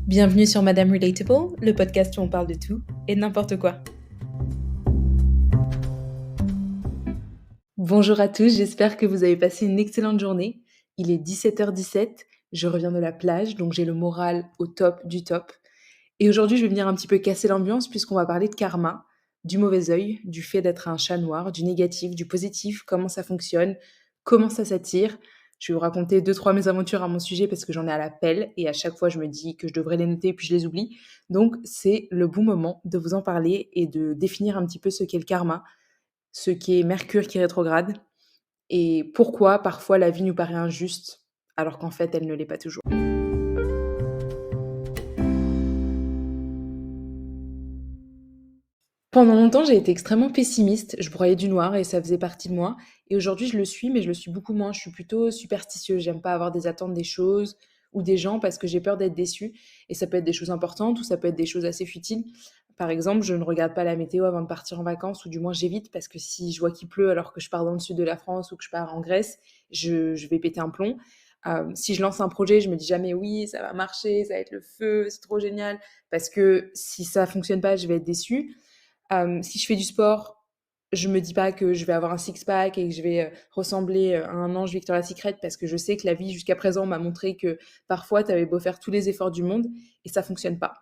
Bienvenue sur Madame Relatable, le podcast où on parle de tout et de n'importe quoi. Bonjour à tous, j'espère que vous avez passé une excellente journée. Il est 17h17, je reviens de la plage, donc j'ai le moral au top du top. Et aujourd'hui, je vais venir un petit peu casser l'ambiance puisqu'on va parler de karma, du mauvais œil, du fait d'être un chat noir, du négatif, du positif, comment ça fonctionne, comment ça s'attire. Je vais vous raconter 2-3 mésaventures à mon sujet parce que j'en ai à la pelle et à chaque fois je me dis que je devrais les noter puis je les oublie. Donc c'est le bon moment de vous en parler et de définir un petit peu ce qu'est le karma, ce qu'est Mercure qui rétrograde et pourquoi parfois la vie nous paraît injuste alors qu'en fait elle ne l'est pas toujours. Pendant longtemps, j'ai été extrêmement pessimiste, je broyais du noir et ça faisait partie de moi. Et aujourd'hui, je le suis, mais je le suis beaucoup moins. Je suis plutôt superstitieuse, j'aime pas avoir des attentes des choses ou des gens parce que j'ai peur d'être déçue. Et ça peut être des choses importantes ou ça peut être des choses assez futiles. Par exemple, je ne regarde pas la météo avant de partir en vacances ou du moins j'évite parce que si je vois qu'il pleut alors que je pars dans le sud de la France ou que je pars en Grèce, je vais péter un plomb. Si je lance un projet, je me dis jamais oui, ça va marcher, ça va être le feu, c'est trop génial. Parce que si ça fonctionne pas, je vais être déçue. Si je fais du sport, je me dis pas que je vais avoir un six-pack et que je vais, ressembler, à un ange Victoria's Secret parce que je sais que la vie jusqu'à présent m'a montré que parfois tu avais beau faire tous les efforts du monde et ça fonctionne pas.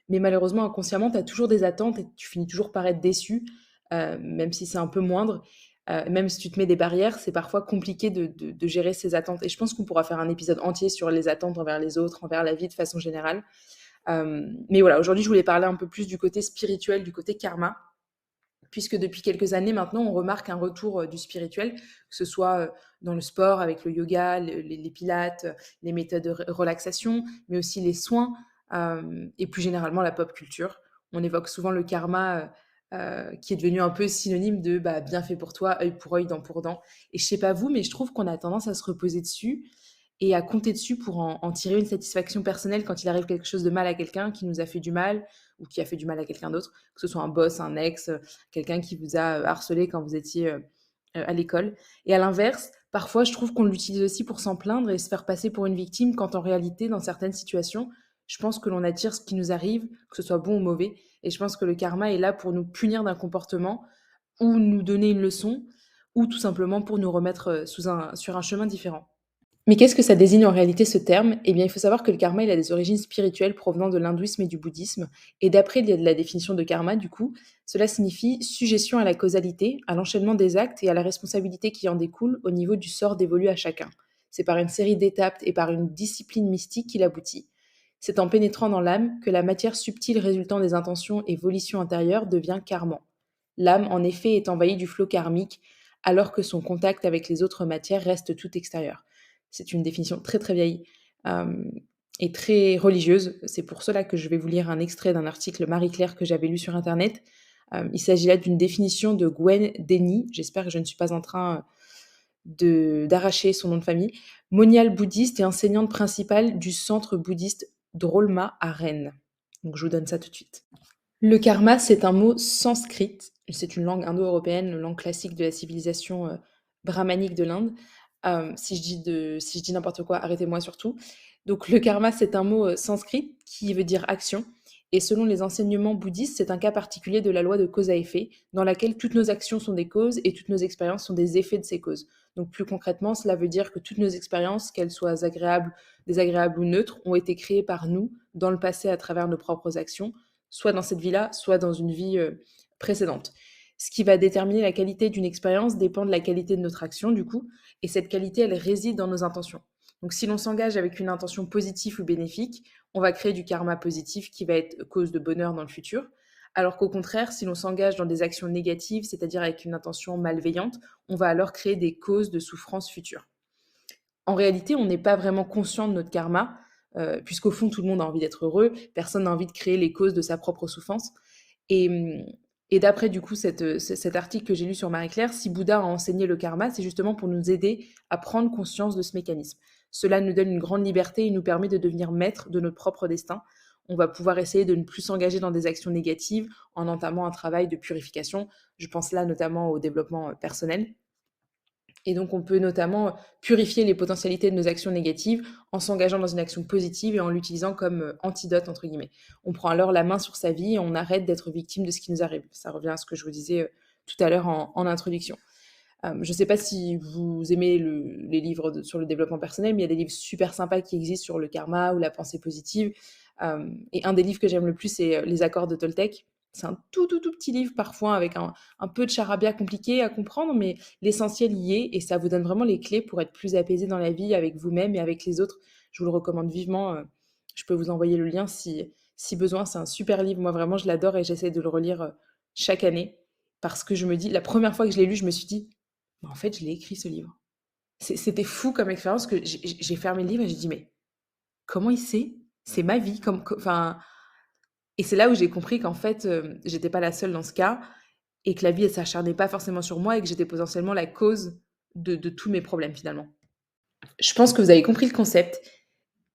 Mais malheureusement, inconsciemment, tu as toujours des attentes et tu finis toujours par être déçu, même si c'est un peu moindre. Même si tu te mets des barrières, c'est parfois compliqué de gérer ces attentes et je pense qu'on pourra faire un épisode entier sur les attentes envers les autres, envers la vie de façon générale. Mais voilà, aujourd'hui, je voulais parler un peu plus du côté spirituel, du côté karma, puisque depuis quelques années maintenant, on remarque un retour du spirituel, que ce soit dans le sport avec le yoga, les pilates, les méthodes de relaxation, mais aussi les soins et plus généralement la pop culture. On évoque souvent le karma qui est devenu un peu synonyme de bah, bien fait pour toi, œil pour œil, dent pour dent. Et je sais pas vous, mais je trouve qu'on a tendance à se reposer dessus et à compter dessus pour en tirer une satisfaction personnelle quand il arrive quelque chose de mal à quelqu'un qui nous a fait du mal ou qui a fait du mal à quelqu'un d'autre, que ce soit un boss, un ex, quelqu'un qui vous a harcelé quand vous étiez à l'école. Et à l'inverse, parfois, je trouve qu'on l'utilise aussi pour s'en plaindre et se faire passer pour une victime, quand en réalité, dans certaines situations, je pense que l'on attire ce qui nous arrive, que ce soit bon ou mauvais. Et je pense que le karma est là pour nous punir d'un comportement ou nous donner une leçon, ou tout simplement pour nous remettre sur un chemin différent. Mais qu'est-ce que ça désigne en réalité ce terme? Eh bien, il faut savoir que le karma, il a des origines spirituelles provenant de l'hindouisme et du bouddhisme. Et d'après la définition de karma, du coup, cela signifie suggestion à la causalité, à l'enchaînement des actes et à la responsabilité qui en découle au niveau du sort dévolu à chacun. C'est par une série d'étapes et par une discipline mystique qu'il aboutit. C'est en pénétrant dans l'âme que la matière subtile résultant des intentions et volitions intérieures devient karma. L'âme, en effet, est envahie du flot karmique, alors que son contact avec les autres matières reste tout extérieur. C'est une définition très très vieille et très religieuse. C'est pour cela que je vais vous lire un extrait d'un article Marie-Claire que j'avais lu sur Internet. Il s'agit là d'une définition de Gwen Denny. J'espère que je ne suis pas en train d'arracher son nom de famille. Moniale bouddhiste et enseignante principale du centre bouddhiste Drolma à Rennes. Donc je vous donne ça tout de suite. Le karma, c'est un mot sanskrit. C'est une langue indo-européenne, une langue classique de la civilisation brahmanique de l'Inde. Si je dis n'importe quoi, arrêtez-moi surtout. Donc le karma, c'est un mot sanskrit qui veut dire action. Et selon les enseignements bouddhistes, c'est un cas particulier de la loi de cause à effet, dans laquelle toutes nos actions sont des causes et toutes nos expériences sont des effets de ces causes. Donc plus concrètement, cela veut dire que toutes nos expériences, qu'elles soient agréables, désagréables ou neutres, ont été créées par nous dans le passé à travers nos propres actions, soit dans cette vie-là, soit dans une vie précédente. Ce qui va déterminer la qualité d'une expérience dépend de la qualité de notre action, du coup, et cette qualité, elle réside dans nos intentions. Donc si l'on s'engage avec une intention positive ou bénéfique, on va créer du karma positif qui va être cause de bonheur dans le futur. Alors qu'au contraire, si l'on s'engage dans des actions négatives, c'est-à-dire avec une intention malveillante, on va alors créer des causes de souffrance future. En réalité, on n'est pas vraiment conscient de notre karma, puisqu'au fond, tout le monde a envie d'être heureux, personne n'a envie de créer les causes de sa propre souffrance. Et, et d'après du coup cet article que j'ai lu sur Marie-Claire, si Bouddha a enseigné le karma, c'est justement pour nous aider à prendre conscience de ce mécanisme. Cela nous donne une grande liberté et nous permet de devenir maître de notre propre destin. On va pouvoir essayer de ne plus s'engager dans des actions négatives en entamant un travail de purification. Je pense là notamment au développement personnel. Et donc, on peut notamment purifier les potentialités de nos actions négatives en s'engageant dans une action positive et en l'utilisant comme antidote, entre guillemets. On prend alors la main sur sa vie et on arrête d'être victime de ce qui nous arrive. Ça revient à ce que je vous disais tout à l'heure en introduction. Je ne sais pas si vous aimez les livres sur le développement personnel, mais il y a des livres super sympas qui existent sur le karma ou la pensée positive. Et un des livres que j'aime le plus, c'est Les accords de Toltec. C'est un tout petit livre parfois avec un peu de charabia compliqué à comprendre, mais l'essentiel y est et ça vous donne vraiment les clés pour être plus apaisé dans la vie avec vous-même et avec les autres. Je vous le recommande vivement. Je peux vous envoyer le lien si besoin. C'est un super livre. Moi, vraiment, je l'adore et j'essaie de le relire chaque année parce que je me dis, la première fois que je l'ai lu, je me suis dit, bah, en fait, je l'ai écrit ce livre. C'était fou comme expérience que j'ai fermé le livre et j'ai dit, mais comment il sait? C'est ma vie. Enfin, et c'est là où j'ai compris qu'en fait, j'étais pas la seule dans ce cas et que la vie, elle s'acharnait pas forcément sur moi et que j'étais potentiellement la cause de tous mes problèmes finalement. Je pense que vous avez compris le concept,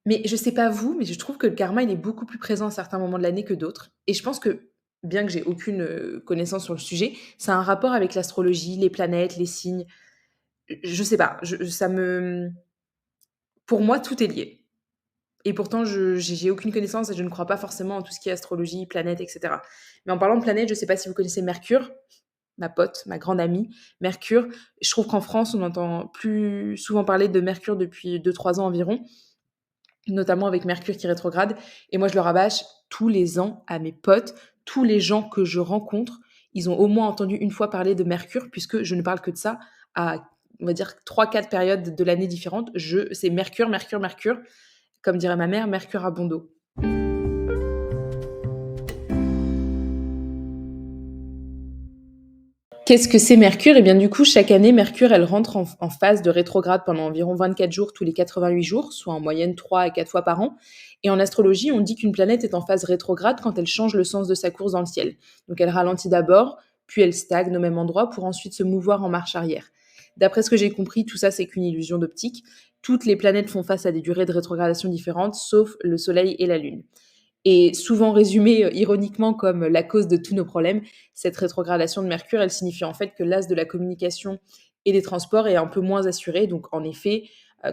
mais je sais pas vous, mais je trouve que le karma, il est beaucoup plus présent à certains moments de l'année que d'autres. Et je pense que, bien que j'ai aucune connaissance sur le sujet, ça a un rapport avec l'astrologie, les planètes, les signes. Je sais pas, ça me. Pour moi, tout est lié. Et pourtant, j'ai aucune connaissance et je ne crois pas forcément en tout ce qui est astrologie, planète, etc. Mais en parlant de planète, je ne sais pas si vous connaissez Mercure, ma pote, ma grande amie. Mercure, je trouve qu'en France, on entend plus souvent parler de Mercure depuis 2-3 ans environ, notamment avec Mercure qui rétrograde. Et moi, je le rabâche tous les ans à mes potes, tous les gens que je rencontre, ils ont au moins entendu une fois parler de Mercure, puisque je ne parle que de ça à, on va dire, 3-4 périodes de l'année différentes. C'est Mercure, Mercure, Mercure. Comme dirait ma mère, Mercure à bon dos. Qu'est-ce que c'est Mercure? Et bien du coup, chaque année, Mercure, elle rentre en phase de rétrograde pendant environ 24 jours tous les 88 jours, soit en moyenne 3 à 4 fois par an. Et en astrologie, on dit qu'une planète est en phase rétrograde quand elle change le sens de sa course dans le ciel. Donc elle ralentit d'abord, puis elle stagne au même endroit pour ensuite se mouvoir en marche arrière. D'après ce que j'ai compris, tout ça, c'est qu'une illusion d'optique. Toutes les planètes font face à des durées de rétrogradation différentes, sauf le Soleil et la Lune. Et souvent résumée ironiquement comme la cause de tous nos problèmes, cette rétrogradation de Mercure, elle signifie en fait que l'as de la communication et des transports est un peu moins assuré. Donc en effet,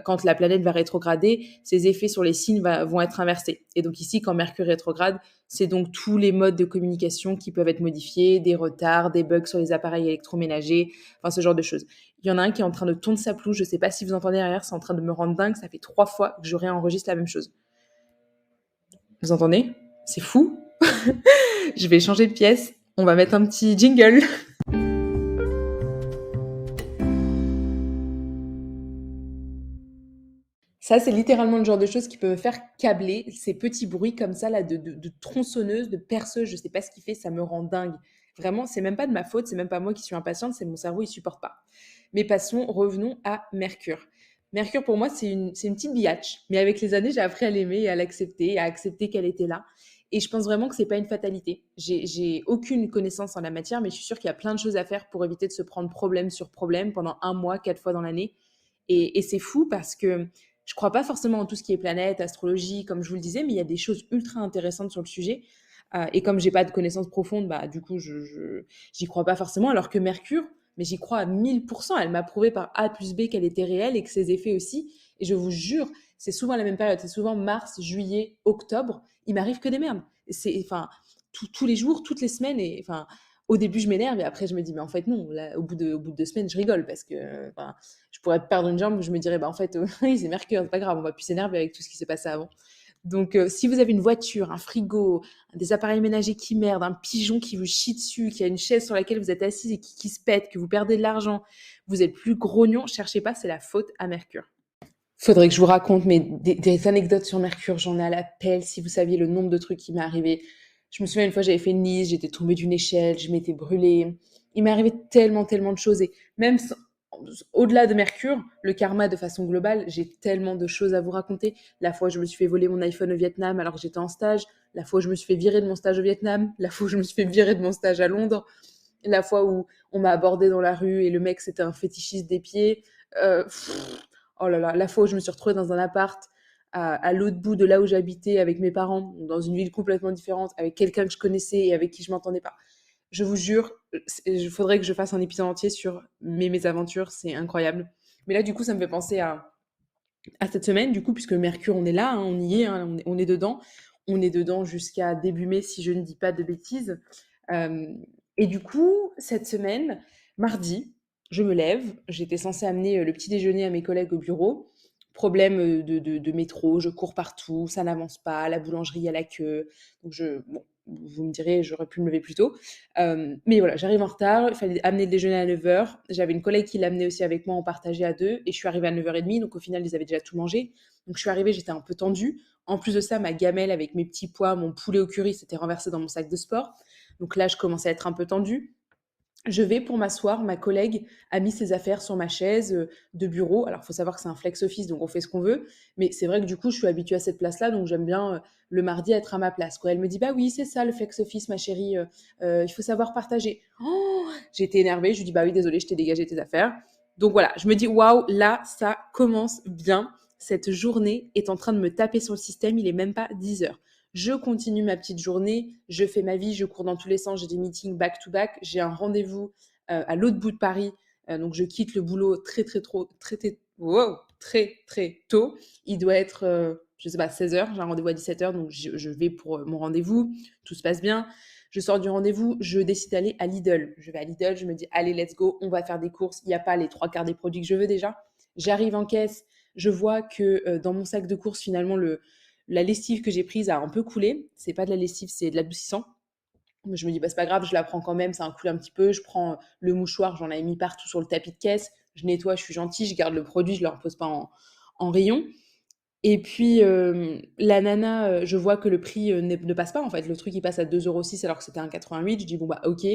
quand la planète va rétrograder, ses effets sur les signes vont être inversés. Et donc ici, quand Mercure rétrograde, c'est donc tous les modes de communication qui peuvent être modifiés, des retards, des bugs sur les appareils électroménagers, enfin ce genre de choses. Il y en a un qui est en train de tondre sa pelouse, je ne sais pas si vous entendez derrière, c'est en train de me rendre dingue, ça fait 3 fois que je réenregistre la même chose. Vous entendez? C'est fou. Je vais changer de pièce. On va mettre un petit jingle. Ça, c'est littéralement le genre de choses qui peut me faire câbler. Ces petits bruits comme ça, là, de tronçonneuse, de perceuse, je sais pas ce qu'il fait, ça me rend dingue. Vraiment, c'est même pas de ma faute, c'est même pas moi qui suis impatiente, c'est mon cerveau, il supporte pas. Mais passons, revenons à Mercure. Mercure, pour moi, c'est une petite biatch. Mais avec les années, j'ai appris à l'aimer et à l'accepter, à accepter qu'elle était là. Et je pense vraiment que c'est pas une fatalité. J'ai aucune connaissance en la matière, mais je suis sûre qu'il y a plein de choses à faire pour éviter de se prendre problème sur problème pendant un mois, 4 fois dans l'année. Et c'est fou parce que je crois pas forcément en tout ce qui est planète, astrologie, comme je vous le disais, mais il y a des choses ultra intéressantes sur le sujet. Et comme j'ai pas de connaissances profondes, bah, du coup, j'y crois pas forcément. Alors que Mercure, mais j'y crois à 1000%. Elle m'a prouvé par A plus B qu'elle était réelle et que ses effets aussi. Et je vous jure, c'est souvent la même période. C'est souvent mars, juillet, octobre. Il m'arrive que des merdes. Enfin, tous les jours, toutes les semaines. Et enfin, au début, je m'énerve et après, je me dis, mais en fait, non. Là, au bout de 2 semaines, je rigole parce que enfin, je pourrais perdre une jambe. Je me dirais, bah, en fait, oui, c'est Mercure, c'est pas grave. On va plus s'énerver avec tout ce qui s'est passé avant. Donc, si vous avez une voiture, un frigo, des appareils ménagers qui merdent, un pigeon qui vous chie dessus, qui a une chaise sur laquelle vous êtes assise et qui se pète, que vous perdez de l'argent, vous êtes plus grognon, cherchez pas, c'est la faute à Mercure. Faudrait que je vous raconte des anecdotes sur Mercure, j'en ai à la pelle, si vous saviez le nombre de trucs qui m'est arrivé. Je me souviens une fois, j'avais fait Nice, j'étais tombée d'une échelle, je m'étais brûlée. Il m'est arrivé tellement, tellement de choses. Et même au-delà de Mercure, le karma de façon globale, j'ai tellement de choses à vous raconter. La fois où je me suis fait voler mon iPhone au Vietnam alors que j'étais en stage, la fois où je me suis fait virer de mon stage au Vietnam, la fois où je me suis fait virer de mon stage à Londres, la fois où on m'a abordé dans la rue et le mec c'était un fétichiste des pieds. Oh là là, la fois où je me suis retrouvée dans un appart à l'autre bout de là où j'habitais avec mes parents, dans une ville complètement différente, avec quelqu'un que je connaissais et avec qui je m'entendais pas. Je vous jure, il faudrait que je fasse un épisode entier sur mes mésaventures, c'est incroyable. Mais là, du coup, ça me fait penser à cette semaine, du coup, puisque Mercure, on est là, hein, on y est, hein, on est dedans. On est dedans jusqu'à début mai, si je ne dis pas de bêtises. Euh, et du coup, cette semaine, mardi, je me lève. J'étais censée amener le petit déjeuner à mes collègues au bureau. Problème de métro, je cours partout, ça n'avance pas, la boulangerie à la queue. Donc bon, vous me direz, j'aurais pu me lever plus tôt. Mais voilà, j'arrive en retard, il fallait amener le déjeuner à 9h. J'avais une collègue qui l'amenait aussi avec moi, on partageait à deux, et je suis arrivée à 9h30, donc au final, ils avaient déjà tout mangé. Donc je suis arrivée, j'étais un peu tendue. En plus de ça, ma gamelle avec mes petits pois, mon poulet au curry s'était renversé dans mon sac de sport. Donc là, je commençais à être un peu tendue. Je vais pour m'asseoir, ma collègue a mis ses affaires sur ma chaise de bureau. Alors, il faut savoir que c'est un flex office, donc on fait ce qu'on veut. Mais c'est vrai que du coup, je suis habituée à cette place-là, donc j'aime bien le mardi être à ma place. Quoi. Elle me dit, bah oui, c'est ça le flex office, ma chérie. Il faut savoir partager. Oh, j'ai été énervée. Je lui dis, bah oui, désolée, je t'ai dégagé tes affaires. Donc voilà, je me dis, waouh, là, ça commence bien. Cette journée est en train de me taper sur le système. Il est même pas 10h. Je continue ma petite journée, je fais ma vie, je cours dans tous les sens, j'ai des meetings back to back, j'ai un rendez-vous à l'autre bout de Paris, donc je quitte le boulot très très tôt. Il doit être, je sais pas, 16h, j'ai un rendez-vous à 17h, donc je vais pour mon rendez-vous, tout se passe bien. Je sors du rendez-vous, je décide d'aller à Lidl. Je vais à Lidl, je me dis, allez, let's go, on va faire des courses. Il n'y a pas les trois quarts des produits que je veux déjà. J'arrive en caisse, je vois que dans mon sac de courses, finalement, la lessive que j'ai prise a un peu coulé. C'est pas de la lessive, c'est de l'adoucissant. Je me dis, bah, c'est pas grave, je la prends quand même, ça a coulé un petit peu. Je prends le mouchoir, j'en avais mis partout sur le tapis de caisse. Je nettoie, je suis gentille, je garde le produit, je le repose pas en rayon. Et puis, la nana, je vois que le prix ne passe pas en fait. Le truc, il passe à 2,06 € alors que c'était 1,88 €. Je dis, bon, bah, ok,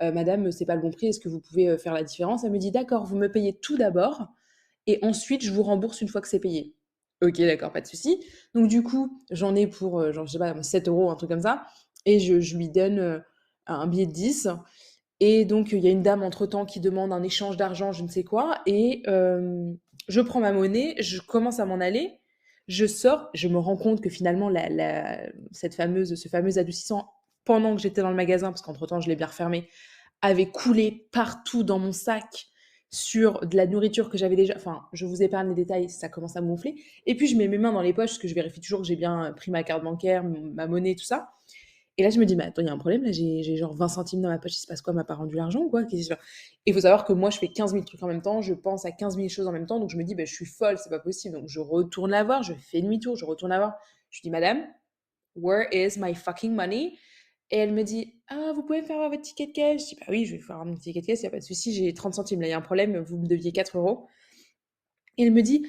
madame, c'est pas le bon prix, est-ce que vous pouvez faire la différence? Elle me dit, d'accord, vous me payez tout d'abord et ensuite, je vous rembourse une fois que c'est payé. Ok, d'accord, pas de souci. Donc, du coup, j'en ai pour, genre, je sais pas, 7 €, un truc comme ça. Et je lui donne un billet de 10. Et donc, il y a une dame entre-temps qui demande un échange d'argent, je ne sais quoi. Et je prends ma monnaie, je commence à m'en aller. Je sors, je me rends compte que finalement, ce fameux adoucissant, pendant que j'étais dans le magasin, parce qu'entre-temps, je l'ai bien refermé, avait coulé partout dans mon sac sur de la nourriture que j'avais déjà. Enfin, je vous épargne les détails, ça commence à me gonfler. Et puis, je mets mes mains dans les poches, parce que je vérifie toujours que j'ai bien pris ma carte bancaire, ma monnaie, tout ça. Et là, je me dis, mais attends, il y a un problème, là, j'ai genre 20 centimes dans ma poche, il se passe quoi, m'a pas rendu l'argent ou quoi? Et il faut savoir que moi, je fais 15 000 trucs en même temps, je pense à 15 000 choses en même temps, donc je me dis, bah, je suis folle, c'est pas possible. Donc je retourne la voir, je fais demi-tour, je retourne la voir. Je dis, madame, where is my fucking money? Et elle me dit, ah, vous pouvez me faire votre ticket de caisse? Je dis, bah oui, je vais faire mon ticket de caisse, il n'y a pas de souci, j'ai 30 centimes, là, il y a un problème, vous me deviez 4 €. Et elle me dit,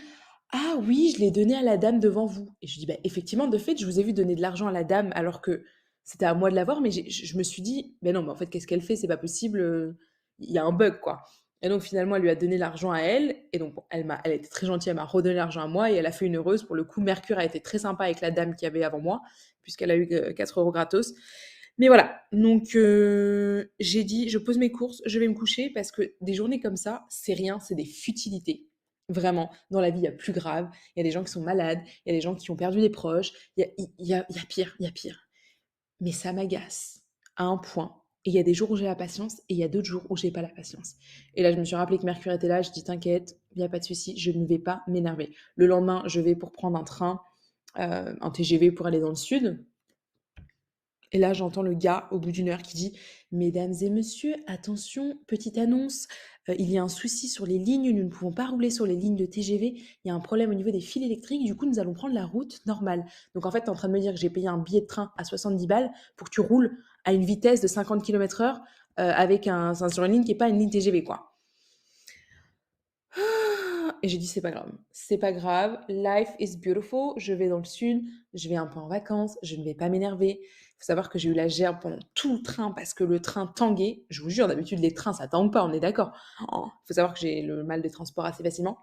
ah oui, je l'ai donné à la dame devant vous. Et je dis, bah, effectivement, de fait, je vous ai vu donner de l'argent à la dame alors que c'était à moi de l'avoir, mais je me suis dit, mais non, mais en fait, qu'est-ce qu'elle fait? C'est pas possible, il y a un bug, quoi. Et donc, finalement, elle lui a donné l'argent à elle. Et donc, bon, elle a été très gentille, elle m'a redonné l'argent à moi et elle a fait une heureuse. Pour le coup, Mercure a été très sympa avec la dame qui avait avant moi, puisqu'elle a eu 4 € gratos. Mais voilà, donc j'ai dit, je pose mes courses, je vais me coucher parce que des journées comme ça, c'est rien, c'est des futilités. Vraiment, dans la vie, il y a plus grave. Il y a des gens qui sont malades, il y a des gens qui ont perdu des proches, il y a pire, il y a pire. Mais ça m'agace à un point. Et il y a des jours où j'ai la patience et il y a d'autres jours où j'ai pas la patience. Et là, je me suis rappelé que Mercure était là, je dis t'inquiète, il n'y a pas de souci, je ne vais pas m'énerver. Le lendemain, je vais pour prendre un train, un TGV pour aller dans le sud. Et là, j'entends le gars au bout d'une heure qui dit: «Mesdames et messieurs, attention, petite annonce, il y a un souci sur les lignes, nous ne pouvons pas rouler sur les lignes de TGV. Il y a un problème au niveau des fils électriques, du coup, nous allons prendre la route normale». Donc en fait, tu es en train de me dire que j'ai payé un billet de train à 70 balles pour que tu roules à une vitesse de 50 km/h, avec sur une ligne qui est pas une ligne TGV, quoi. Et j'ai dit: c'est pas grave, life is beautiful, je vais dans le sud, je vais un peu en vacances, je ne vais pas m'énerver. Il faut savoir que j'ai eu la gerbe pendant tout le train parce que le train tanguait. Je vous jure, d'habitude, les trains, ça tangue pas, on est d'accord. Il faut savoir que j'ai le mal des transports assez facilement.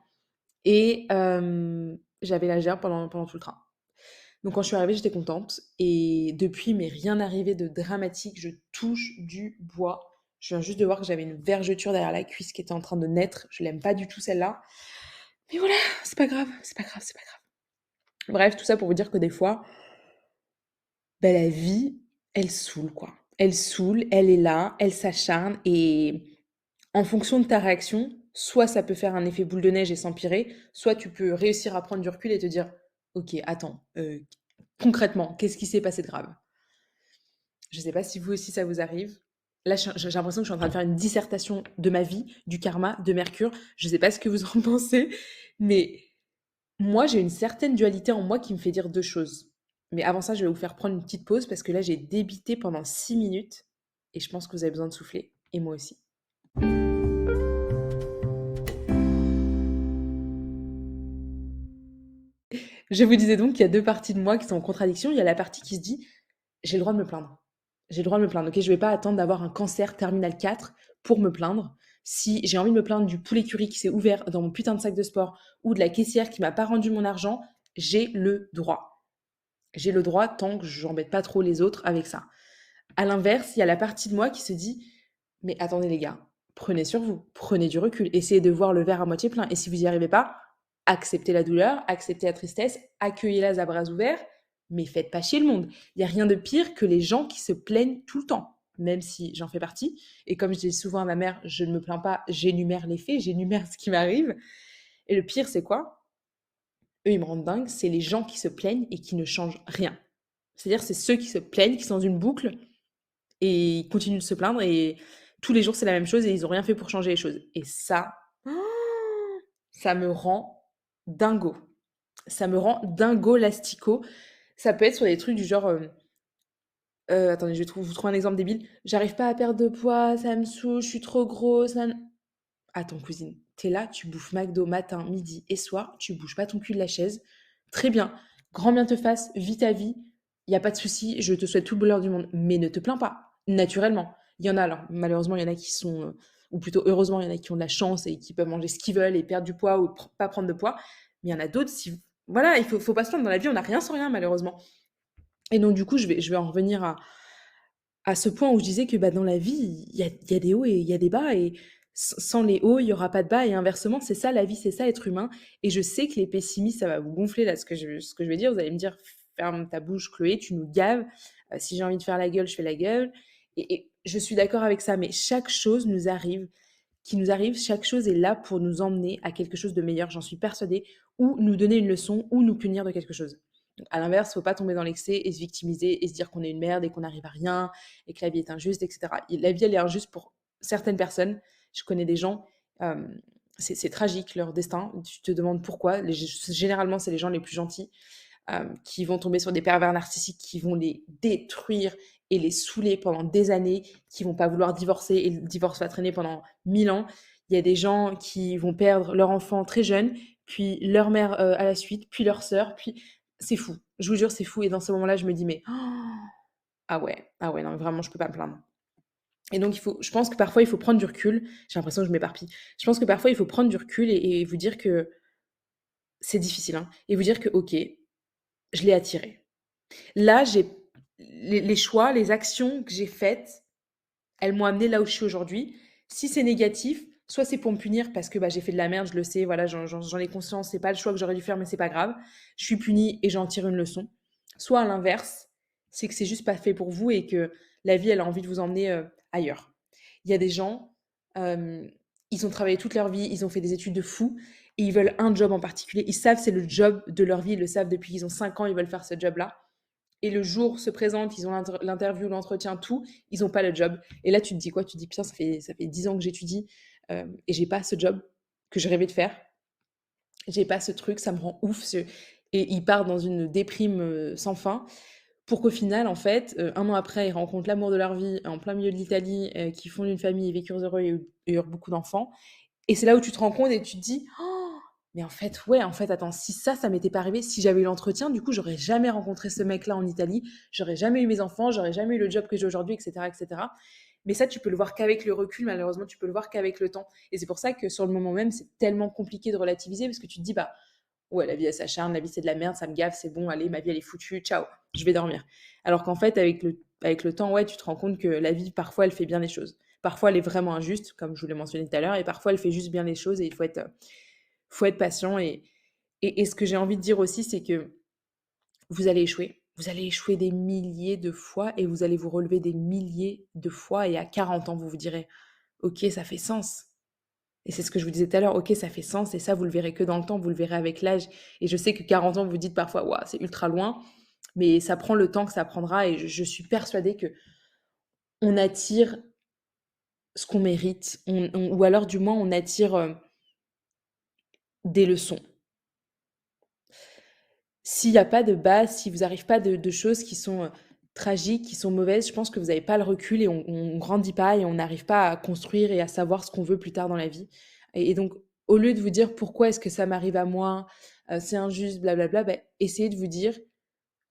Et j'avais la gerbe pendant tout le train. Donc quand je suis arrivée, j'étais contente. Et depuis, il m'est rien arrivé de dramatique. Je touche du bois. Je viens juste de voir que j'avais une vergeture derrière la cuisse qui était en train de naître. Je l'aime pas du tout celle-là. Mais voilà, c'est pas grave, c'est pas grave, c'est pas grave. Bref, tout ça pour vous dire que des fois, bah, la vie, elle saoule, quoi. Elle saoule, elle est là, elle s'acharne et en fonction de ta réaction, soit ça peut faire un effet boule de neige et s'empirer, soit tu peux réussir à prendre du recul et te dire: «OK, attends, concrètement, qu'est-ce qui s'est passé de grave?» Je sais pas si vous aussi ça vous arrive. Là, j'ai l'impression que je suis en train de faire une dissertation de ma vie, du karma, de Mercure. Je sais pas ce que vous en pensez, mais moi, j'ai une certaine dualité en moi qui me fait dire 2 choses. Mais avant ça, je vais vous faire prendre une petite pause parce que là, j'ai débité pendant 6 minutes et je pense que vous avez besoin de souffler et moi aussi. Je vous disais donc qu'il y a 2 parties de moi qui sont en contradiction. Il y a la partie qui se dit: «J'ai le droit de me plaindre. J'ai le droit de me plaindre. OK, je vais pas attendre d'avoir un cancer terminal 4 pour me plaindre. Si j'ai envie de me plaindre du poulet curry qui s'est ouvert dans mon putain de sac de sport ou de la caissière qui m'a pas rendu mon argent, j'ai le droit. J'ai le droit tant que j'embête pas trop les autres avec ça». À l'inverse, il y a la partie de moi qui se dit: «Mais attendez les gars, prenez sur vous, prenez du recul, essayez de voir le verre à moitié plein et si vous n'y arrivez pas, acceptez la douleur, acceptez la tristesse, accueillez-la à bras ouverts, mais faites pas chier le monde». Il y a rien de pire que les gens qui se plaignent tout le temps, même si j'en fais partie et comme je dis souvent à ma mère: «Je ne me plains pas, j'énumère les faits, j'énumère ce qui m'arrive» et le pire, c'est quoi? Eux, ils me rendent dingue, c'est les gens qui se plaignent et qui ne changent rien. C'est-à-dire, c'est ceux qui se plaignent, qui sont dans une boucle et ils continuent de se plaindre et tous les jours, c'est la même chose et ils ont rien fait pour changer les choses. Et ça me rend dingo. Ça me rend dingo lastico. Ça peut être sur des trucs du genre, attendez, je vais vous trouver un exemple débile. J'arrive pas à perdre de poids, ça me saoule, je suis trop grosse. Attends, cousine, t'es là, tu bouffes McDo matin, midi et soir, tu bouges pas ton cul de la chaise. Très bien, grand bien te fasse, vis ta vie, il y a pas de souci, je te souhaite tout le bonheur du monde, mais ne te plains pas, naturellement. Il y en a, alors malheureusement, il y en a qui sont, ou plutôt heureusement, il y en a qui ont de la chance et qui peuvent manger ce qu'ils veulent et perdre du poids ou pas prendre de poids. Mais il y en a d'autres, si, voilà, faut pas se plaindre dans la vie, on n'a rien sans rien, malheureusement. Et donc, du coup, je vais en revenir à ce point où je disais que bah, dans la vie, il y a des hauts et il y a des bas, et sans les hauts, il n'y aura pas de bas, et inversement, c'est ça la vie, c'est ça être humain. Et je sais que les pessimistes, ça va vous gonfler là ce que je vais dire, vous allez me dire: «Ferme ta bouche Chloé, tu nous gaves, si j'ai envie de faire la gueule, je fais la gueule», et je suis d'accord avec ça, mais chaque chose qui nous arrive, chaque chose est là pour nous emmener à quelque chose de meilleur, j'en suis persuadée, ou nous donner une leçon, ou nous punir de quelque chose. Donc, à l'inverse, faut pas tomber dans l'excès et se victimiser et se dire qu'on est une merde et qu'on n'arrive à rien et que la vie est injuste, etc. La vie, elle est injuste pour certaines personnes. Je connais des gens, euh, c'est tragique leur destin. Tu te demandes pourquoi. Généralement, c'est les gens les plus gentils qui vont tomber sur des pervers narcissiques qui vont les détruire et les saouler pendant des années, qui vont pas vouloir divorcer et le divorce va traîner pendant 1000 ans. Il y a des gens qui vont perdre leur enfant très jeune, puis leur mère à la suite, puis leur sœur, puis c'est fou. Je vous jure, c'est fou. Et dans ce moment-là, je me dis, mais ah ouais, non, vraiment, je peux pas me plaindre. Et donc, je pense que parfois, il faut prendre du recul. J'ai l'impression que je m'éparpille. Je pense que parfois, il faut prendre du recul et vous dire que c'est difficile, hein, et vous dire que, ok, je l'ai attiré. Là, j'ai les choix, les actions que j'ai faites, elles m'ont amené là où je suis aujourd'hui. Si c'est négatif, soit c'est pour me punir parce que bah, j'ai fait de la merde, je le sais, voilà, j'en ai conscience, c'est pas le choix que j'aurais dû faire, mais c'est pas grave. Je suis punie et j'en tire une leçon. Soit à l'inverse, c'est que c'est juste pas fait pour vous et que la vie, elle a envie de vous emmener ailleurs. Il y a des gens, euh, ils ont travaillé toute leur vie, ils ont fait des études de fou et ils veulent un job en particulier. Ils savent c'est le job de leur vie, ils le savent depuis qu'ils ont 5 ans, ils veulent faire ce job-là. Et le jour se présente, ils ont l'interview, l'entretien, tout, ils n'ont pas le job. Et là, tu te dis quoi? Tu te dis, putain, ça fait 10 ans que j'étudie et j'ai pas ce job que je rêvais de faire. J'ai pas ce truc, ça me rend ouf. Et ils partent dans une déprime sans fin pour qu'au final, en fait, 1 an après, ils rencontrent l'amour de leur vie en plein milieu de l'Italie, qui fondent une famille et vécurent heureux et eurent beaucoup d'enfants. Et c'est là où tu te rends compte et tu te dis: «Oh, mais en fait, ouais, en fait, attends, si ça m'était pas arrivé, si j'avais eu l'entretien, du coup, j'aurais jamais rencontré ce mec-là en Italie, j'aurais jamais eu mes enfants, j'aurais jamais eu le job que j'ai aujourd'hui, et cetera, et cetera». Mais ça, tu peux le voir qu'avec le recul, malheureusement, tu peux le voir qu'avec le temps. Et c'est pour ça que sur le moment même, c'est tellement compliqué de relativiser parce que tu te dis: «Bah, ouais, la vie, elle s'acharne, la vie, c'est de la merde, ça me gave, c'est bon, allez, ma vie, elle est foutue, ciao, je vais dormir». Alors qu'en fait, avec le temps, ouais, tu te rends compte que la vie, parfois, elle fait bien les choses. Parfois, elle est vraiment injuste, comme je vous l'ai mentionné tout à l'heure, et parfois, elle fait juste bien les choses et il faut être patient. Et ce que j'ai envie de dire aussi, c'est que vous allez échouer. vous allez échouer des milliers de fois et vous allez vous relever des milliers de fois et à 40 ans, vous vous direz: «OK, ça fait sens». Et c'est ce que je vous disais tout à l'heure, OK, ça fait sens et ça, vous le verrez que dans le temps, vous le verrez avec l'âge et je sais que 40 ans, vous vous dites parfois: «Waouh, c'est ultra loin», mais ça prend le temps que ça prendra et je suis persuadée qu'on attire ce qu'on mérite, on ou alors du moins on attire, des leçons. S'il y a pas de base, si vous arrive pas de choses qui sont, tragiques, qui sont mauvaises, je pense que vous avez pas le recul et on grandit pas et on n'arrive pas à construire et à savoir ce qu'on veut plus tard dans la vie et donc au lieu de vous dire: «Pourquoi est-ce que ça m'arrive à moi? C'est injuste, blablabla», essayez de vous dire: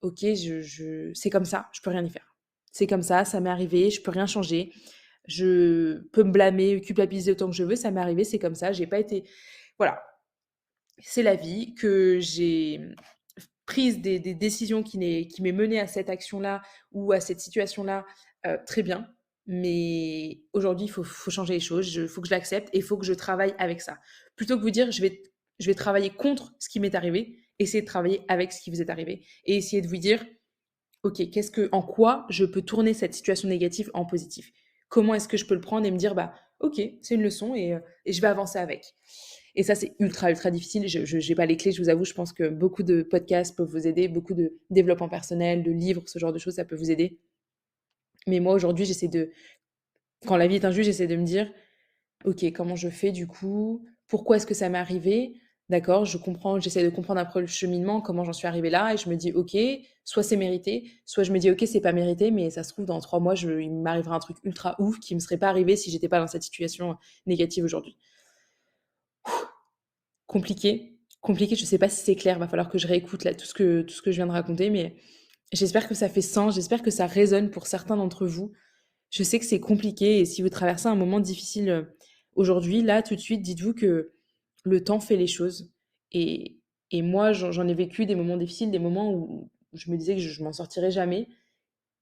«OK, je c'est comme ça, je peux rien y faire. C'est comme ça m'est arrivé, je peux rien changer. Je peux me blâmer, culpabiliser autant que je veux, ça m'est arrivé, c'est comme ça, j'ai pas été» voilà, c'est la vie, que j'ai prise des décisions qui m'est menée à cette action-là ou à cette situation-là, très bien. Mais aujourd'hui, il faut changer les choses, il faut que je l'accepte et il faut que je travaille avec ça. Plutôt que vous dire: je vais travailler contre ce qui m'est arrivé», essayez de travailler avec ce qui vous est arrivé et essayez de vous dire: «OK, en quoi je peux tourner cette situation négative en positif? Comment est-ce que je peux le prendre et me dire: "Bah, OK, c'est une leçon et je vais avancer avec"?» Et ça, c'est ultra, ultra difficile. Je j'ai pas les clés, je vous avoue. Je pense que beaucoup de podcasts peuvent vous aider, beaucoup de développement personnel, de livres, ce genre de choses, ça peut vous aider. Mais moi, aujourd'hui, j'essaie de quand la vie est injuste, j'essaie de me dire: «OK, comment je fais du coup? Pourquoi est-ce que ça m'est arrivé?» D'accord, je comprends, j'essaie de comprendre un peu le cheminement, comment j'en suis arrivée là et je me dis: «OK, soit c'est mérité, soit je me dis: "OK, c'est pas mérité, mais ça se trouve dans 3 mois, il m'arrivera un truc ultra ouf qui me serait pas arrivé si j'étais pas dans cette situation négative aujourd'hui». Compliqué, je sais pas si c'est clair, va falloir que je réécoute là tout ce que je viens de raconter, mais j'espère que ça fait sens, j'espère que ça résonne pour certains d'entre vous. Je sais que c'est compliqué et si vous traversez un moment difficile, aujourd'hui, là, tout de suite, dites-vous que le temps fait les choses et moi, j'en ai vécu des moments difficiles, des moments où je me disais que je m'en sortirais jamais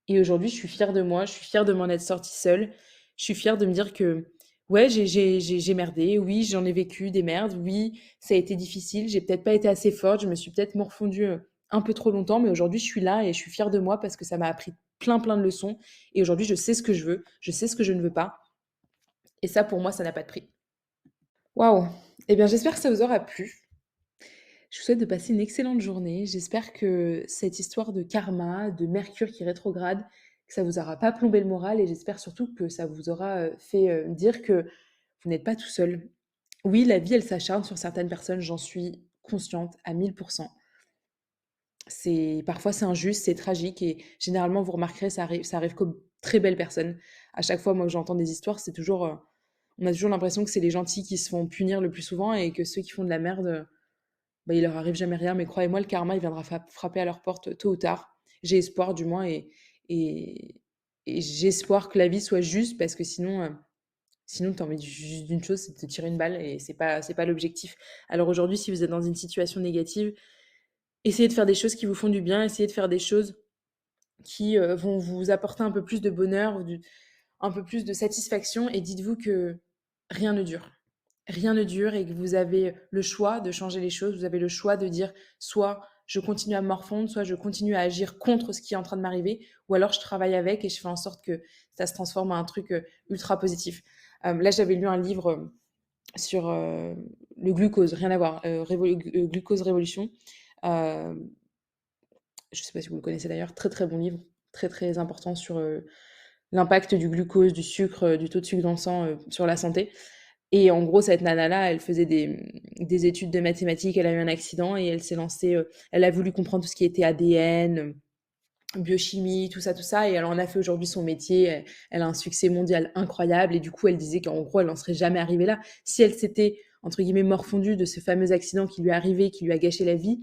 et aujourd'hui, je suis fière de moi, je suis fière de m'en être sortie seule. Je suis fière de me dire que, ouais, j'ai merdé, oui, j'en ai vécu des merdes, oui, ça a été difficile, j'ai peut-être pas été assez forte, je me suis peut-être morfondue, un peu trop longtemps, mais aujourd'hui, je suis là et je suis fière de moi parce que ça m'a appris plein, plein de leçons et aujourd'hui, je sais ce que je veux, je sais ce que je ne veux pas et ça, pour moi, ça n'a pas de prix. Waouh! Eh bien, j'espère que ça vous aura plu. Je vous souhaite de passer une excellente journée. J'espère que cette histoire de karma, de Mercure qui rétrograde, que ça vous aura pas plombé le moral et j'espère surtout que ça vous aura, fait, dire que vous n'êtes pas tout seul. Oui, la vie, elle s'acharne sur certaines personnes, j'en suis consciente à 1000%. C'est injuste, c'est tragique et généralement, vous remarquerez, ça arrive qu'aux très belles personnes. À chaque fois, moi, que j'entends des histoires, c'est toujours, on a toujours l'impression que c'est les gentils qui se font punir le plus souvent et que ceux qui font de la merde, il leur arrive jamais rien, mais croyez-moi, le karma, il viendra frapper à leur porte tôt ou tard. J'ai espoir du moins et j'ai espoir que la vie soit juste parce que sinon tu as envie juste d'une chose, c'est de te tirer une balle et c'est pas l'objectif. Alors aujourd'hui, si vous êtes dans une situation négative, essayez de faire des choses qui vous font du bien, essayez de faire des choses qui, vont vous apporter un peu plus de bonheur, un peu plus de satisfaction et dites-vous que rien ne dure. Rien ne dure et que vous avez le choix de changer les choses. Vous avez le choix de dire soit je continue à me morfondre, soit je continue à agir contre ce qui est en train de m'arriver, ou alors je travaille avec et je fais en sorte que ça se transforme en un truc ultra positif. Là, j'avais lu un livre sur le glucose, rien à voir, Glucose Révolution. Euh, je ne sais pas si vous le connaissez d'ailleurs, très très bon livre, très très important sur l'impact du glucose, du sucre, du taux de sucre dans le sang sur la santé. Et en gros, cette nana-là, elle faisait des études de mathématiques, elle a eu un accident et elle s'est lancée, elle a voulu comprendre tout ce qui était ADN, biochimie, tout ça, et elle en a fait aujourd'hui son métier. Elle a un succès mondial incroyable et du coup, elle disait qu'en gros, elle n'en serait jamais arrivée là. Si elle s'était, entre guillemets, morfondue de ce fameux accident qui lui est arrivé, qui lui a gâché la vie,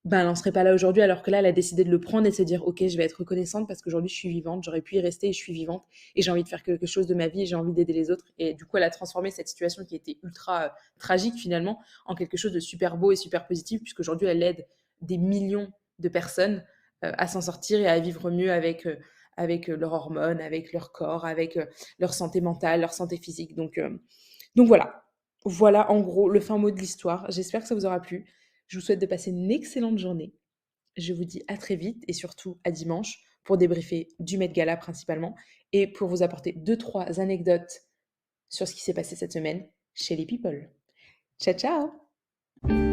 ben, elle n'en serait pas là aujourd'hui, alors que là, elle a décidé de le prendre et de se dire: «OK, je vais être reconnaissante parce qu'aujourd'hui, je suis vivante, j'aurais pu y rester et je suis vivante et j'ai envie de faire quelque chose de ma vie et j'ai envie d'aider les autres» et du coup, elle a transformé cette situation qui était ultra, tragique finalement, en quelque chose de super beau et super positif puisqu'aujourd'hui, elle aide des millions de personnes, à s'en sortir et à vivre mieux avec leurs hormones, avec leur corps, avec, leur santé mentale, leur santé physique donc voilà. Voilà en gros le fin mot de l'histoire. J'espère que ça vous aura plu. Je vous souhaite de passer une excellente journée. Je vous dis à très vite et surtout à dimanche pour débriefer du Met Gala principalement et pour vous apporter deux-trois anecdotes sur ce qui s'est passé cette semaine chez les people. Ciao, ciao!